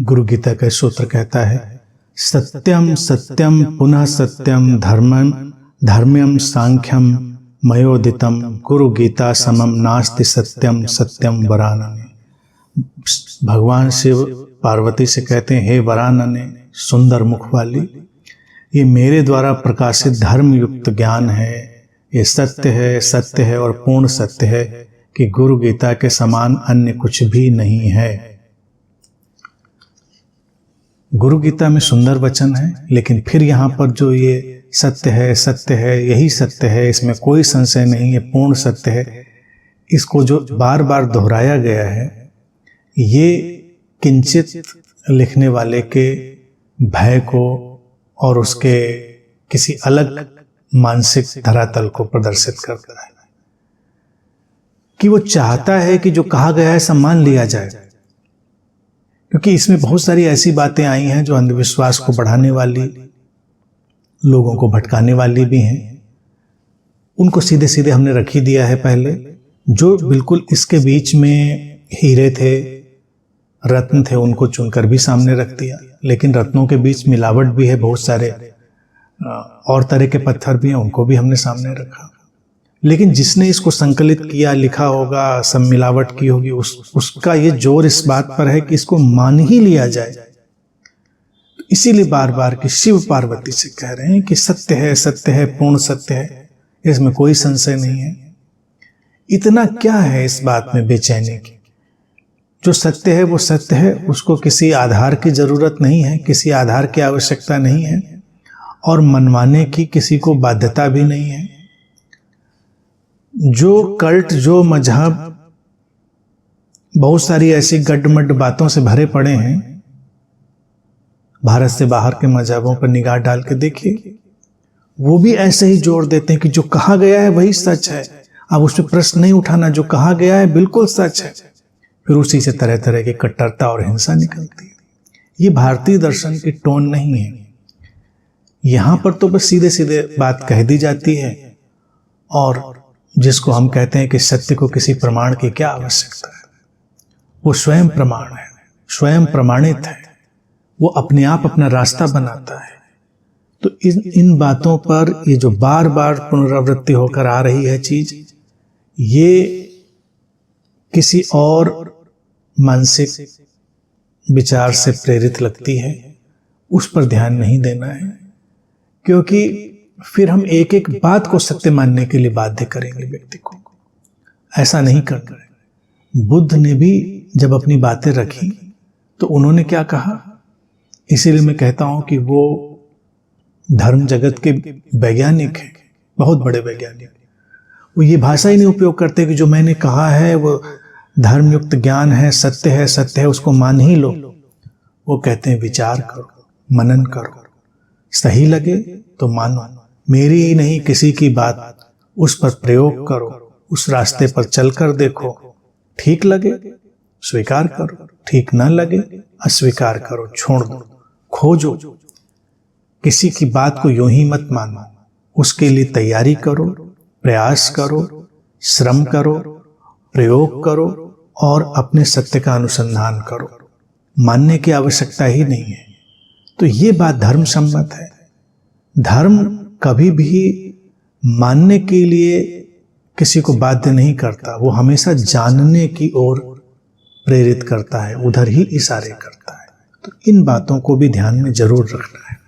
गुरु गीता का सूत्र कहता है, सत्यम सत्यम पुनः सत्यम धर्मम धर्म्यम सांख्यम मयोदितम गुरु गीता समम नास्ति सत्यम सत्यम वरानने। भगवान शिव पार्वती से कहते हैं, हे वरानने सुंदर मुख वाली, ये मेरे द्वारा प्रकाशित धर्म युक्त ज्ञान है, ये सत्य है और पूर्ण सत्य है कि गुरु गीता के समान अन्य कुछ भी नहीं है। गुरु गीता में सुंदर वचन है, लेकिन फिर यहाँ पर जो ये सत्य है, यही सत्य है, इसमें कोई संशय नहीं है, पूर्ण सत्य है, इसको जो बार बार दोहराया गया है, ये किंचित लिखने वाले के भय को और उसके किसी अलग मानसिक धरातल को प्रदर्शित करता है कि वो चाहता है कि जो कहा गया है सब मान लिया जाए, क्योंकि इसमें बहुत सारी ऐसी बातें आई हैं जो अंधविश्वास को बढ़ाने वाली, लोगों को भटकाने वाली भी हैं। उनको सीधे सीधे हमने रख ही दिया है पहले। जो बिल्कुल इसके बीच में हीरे थे, रत्न थे, उनको चुनकर भी सामने रख दिया। लेकिन रत्नों के बीच मिलावट भी है, बहुत सारे और तरह के पत्थर भी हैं, उनको भी हमने सामने रखा। लेकिन जिसने इसको संकलित किया, लिखा होगा, सब मिलावट की होगी, उसका ये जोर इस बात पर है कि इसको मान ही लिया जाए। इसीलिए बार बार कि शिव पार्वती से कह रहे हैं कि सत्य है, पूर्ण सत्य है, इसमें कोई संशय नहीं है। इतना क्या है इस बात में बेचैनी की? जो सत्य है वो सत्य है, उसको किसी आधार की जरूरत नहीं है, किसी आधार की आवश्यकता नहीं है, और मनवाने की किसी को बाध्यता भी नहीं है। जो कल्ट, जो मजहब बहुत सारी ऐसी गड्ढमड्ढ बातों से भरे पड़े हैं, भारत से बाहर के मजहबों पर निगाह डाल के देखिए, वो भी ऐसे ही जोर देते हैं कि जो कहा गया है वही सच है, अब उस पर प्रश्न नहीं उठाना, जो कहा गया है बिल्कुल सच है। फिर उसी से तरह तरह की कट्टरता और हिंसा निकलती है। ये भारतीय दर्शन की टोन नहीं है। यहां पर तो बस सीधे सीधे बात कह दी जाती है, और जिसको हम कहते हैं कि सत्य को किसी प्रमाण की क्या आवश्यकता है, वो स्वयं प्रमाण है, स्वयं प्रमाणित है, वो अपने आप अपना रास्ता बनाता है। तो इन बातों पर ये जो बार बार पुनरावृत्ति होकर आ रही है चीज, ये किसी और मानसिक विचार से प्रेरित लगती है, उस पर ध्यान नहीं देना है, क्योंकि फिर हम एक एक बात को सत्य मानने के लिए बाध्य करेंगे व्यक्ति को। ऐसा नहीं करना है। बुद्ध ने भी जब अपनी बातें रखी तो उन्होंने क्या कहा? इसीलिए मैं कहता हूं कि वो धर्म जगत के वैज्ञानिक हैं, बहुत बड़े वैज्ञानिक। वो ये भाषा ही नहीं उपयोग करते कि जो मैंने कहा है वो धर्मयुक्त ज्ञान है, सत्य है, उसको मान ही लो। वो कहते हैं विचार करो, मनन करो, सही लगे तो मानो, मेरी ही नहीं किसी की बात, उस पर प्रयोग करो, उस रास्ते पर चलकर देखो, ठीक लगे स्वीकार करो, ठीक न लगे अस्वीकार करो, छोड़ दो। खोजो, किसी की बात को यूं ही मत मानो, उसके लिए तैयारी करो, प्रयास करो, श्रम करो, प्रयोग करो और अपने सत्य का अनुसंधान करो। मानने की आवश्यकता ही नहीं है। तो ये बात धर्म सम्मत है। धर्म कभी भी मानने के लिए किसी को बाध्य नहीं करता, वो हमेशा जानने की ओर प्रेरित करता है, उधर ही इशारे करता है। तो इन बातों को भी ध्यान में जरूर रखना है।